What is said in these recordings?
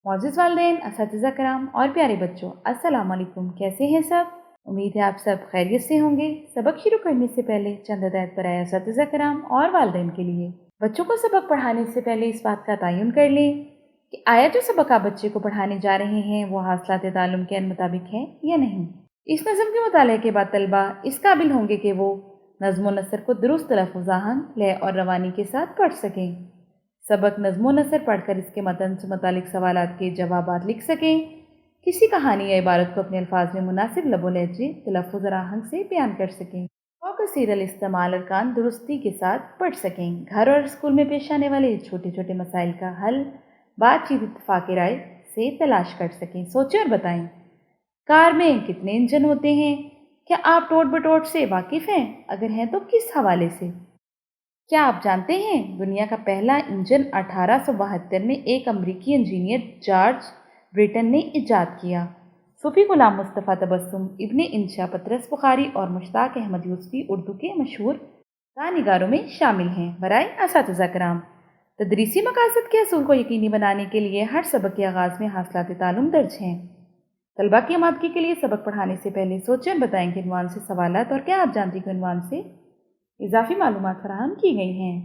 معزز والدین، اساتذہ کرام اور پیارے بچوں، السلام علیکم۔ کیسے ہیں سب؟ امید ہے آپ سب خیریت سے ہوں گے۔ سبق شروع کرنے سے پہلے چند ہدایت برائے اساتذہ کرام اور والدین کے لیے۔ بچوں کو سبق پڑھانے سے پہلے اس بات کا تعین کر لیں کہ آیا جو سبق آپ بچے کو پڑھانے جا رہے ہیں وہ حاصلات تعلم کے مطابق ہے یا نہیں۔ اس نظم کے مطالعے کے بعد طلبہ اس قابل ہوں گے کہ وہ نظم و نثر کو درست تلفظ، آہنگ، لے اور روانی کے ساتھ پڑھ سکیں۔ سبق نظم و نثر پڑھ کر اس کے متن سے متعلق سوالات کے جوابات لکھ سکیں۔ کسی کہانی یا عبارت کو اپنے الفاظ میں مناسب لب و لہجے، تلفظ اور آہنگ سے بیان کر سکیں۔ کثیر الاستعمال ارکان درستی کے ساتھ پڑھ سکیں۔ گھر اور اسکول میں پیش آنے والے چھوٹے چھوٹے مسائل کا حل بات چیت اتفاق رائے سے تلاش کر سکیں۔ سوچیں اور بتائیں، کار میں کتنے انجن ہوتے ہیں؟ کیا آپ ٹوٹ بٹوٹ سے واقف ہیں؟ اگر ہیں تو کس حوالے سے؟ کیا آپ جانتے ہیں دنیا کا پہلا انجن 1872 میں ایک امریکی انجینئر جارج برٹن نے ایجاد کیا؟ صوفی غلام مصطفیٰ تبسم، ابن انشا، پطرس بخاری اور مشتاق احمد یوسفی اردو کے مشہور نگاروں میں شامل ہیں۔ برائے اساتذہ کرام، تدریسی مقاصد کے اصول کو یقینی بنانے کے لیے ہر سبق کے آغاز میں حاصلات تعلم درج ہیں۔ طلباء کی آمادگی کے لیے سبق پڑھانے سے پہلے سوچیں اور بتائیں کہ عنوان سے سوالات اور کیا آپ جانتے ہیں کہ عنوان سے اضافی معلومات فراہم کی گئی ہیں۔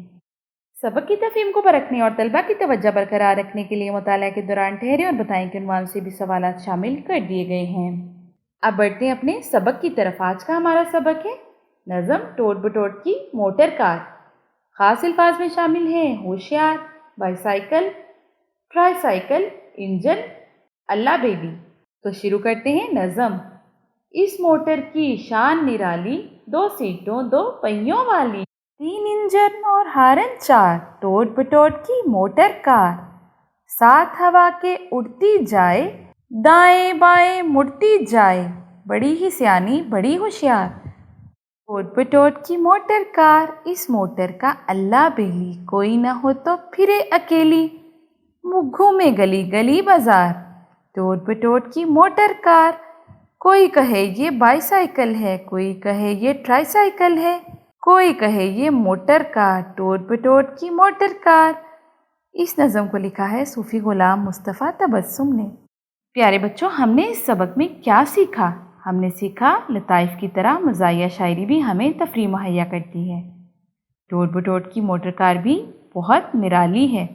سبق کی تفہیم کو پرکھنے اور طلباء کی توجہ برقرار رکھنے کے لیے مطالعہ کے دوران ٹھہریں اور بتائیں کہ عنوان سے بھی سوالات شامل کر دیے گئے ہیں۔ اب بڑھتے ہیں اپنے سبق کی طرف۔ آج کا ہمارا سبق ہے نظم ٹوٹ بٹوٹ کی موٹر کار۔ خاص الفاظ میں شامل ہیں ہوشیار، by cycle, try cycle, engine, Allah baby. تو شروع کرتے ہیں نظم۔ اس موٹر کی شان نرالی، 2 سیٹوں 2 پہیوں والی، 3 انجن اور ہارن 4، ٹوٹ بٹوٹ کی موٹر کار، 7 ہوا کے اڑتی جائے، دائیں بائیں مڑتی جائے، بڑی ہی سیانی بڑی ہوشیار۔ ٹوٹ بٹوٹ کی موٹر کار، اس موٹر کا اللہ بیلی، کوئی نہ ہو تو پھرے اکیلی، گھومے گلی گلی بازار۔ ٹوٹ بٹوٹ کی موٹر کار، کوئی کہے یہ بائی سائیکل ہے، کوئی کہے یہ ٹرائی سائیکل ہے، کوئی کہے یہ موٹر کار، ٹوٹ بٹوٹ کی موٹر کار۔ اس نظم کو لکھا ہے صوفی غلام مصطفیٰ تبسم نے۔ پیارے بچوں، ہم نے اس سبق میں کیا سیکھا؟ ہم نے سیکھا لطائف کی طرح مزاحیہ شاعری بھی ہمیں تفریح مہیا کرتی ہے۔ ٹوٹ بٹوٹ کی موٹر کار بھی بہت نرالی ہے۔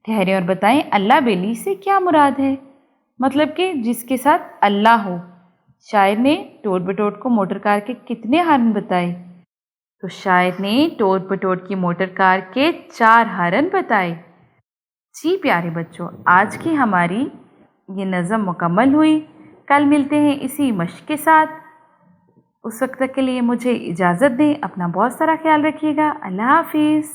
ٹھہریں اور بتائیں اللہ بیلی سے کیا مراد ہے؟ مطلب کہ جس کے ساتھ اللہ ہو۔ شاعر نے ٹوٹ بٹوٹ کو موٹر کار کے کتنے ہارن بتائے؟ تو شاعر نے ٹوٹ بٹوٹ کی موٹر کار کے 4 ہارن بتائے۔ جی پیارے بچوں، آج کی ہماری یہ نظم مکمل ہوئی۔ کل ملتے ہیں اسی مشق کے ساتھ۔ اس وقت تک کے لیے مجھے اجازت دیں۔ اپنا بہت سارا خیال رکھیے گا۔ اللہ حافظ۔